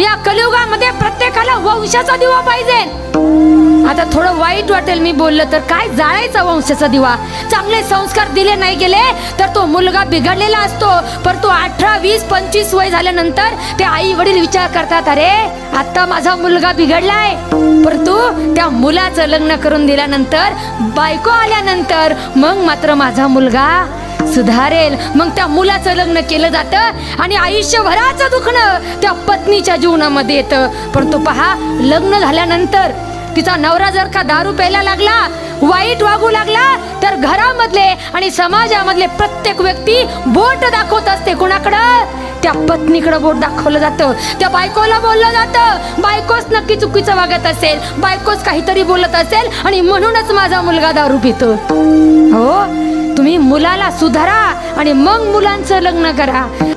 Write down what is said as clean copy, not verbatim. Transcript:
या कलियुगामध्ये प्रत्येकाला वंशाचा दिवा पाहिजे. आता थोडं वाईट वाटेल मी बोललं तर, काय जाळायचा वंशाचा दिवा? चांगले संस्कार दिले नाही गेले तर तो मुलगा बिघडलेला असतो. पण तो 18, 20, 25 वय झाल्यानंतर ते आई वडील विचार करतात, अरे आता माझा मुलगा बिघडलाय. परंतु त्या मुलाचं लग्न करून दिल्यानंतर, बायको आल्यानंतर मग मात्र माझा मुलगा सुधारेल. मग त्या मुलाचं लग्न केलं जातं आणि आयुष्यभराचं दुखणं त्या पत्नीच्या जीवनामध्ये येतं. परंतु पहा, लग्न झाल्यानंतर तिचा नवरा जर का दारू प्यायला लागला, वाईट वागू लागला, तर घरामधले आणि समाजामधले प्रत्येक व्यक्ती बोट दाखवत असते. कुणाकडं? त्या पत्नीकडे बोट दाखवलं जातं. त्या बायकोला बोललं जातं, बायकोच नक्की चुकीचं वागत असेल, बायकोच काहीतरी बोलत असेल आणि म्हणूनच माझा मुलगा दारू पितो. हो, तुम्ही मुलाला सुधारा आणि मग मुलांचं लग्न करा.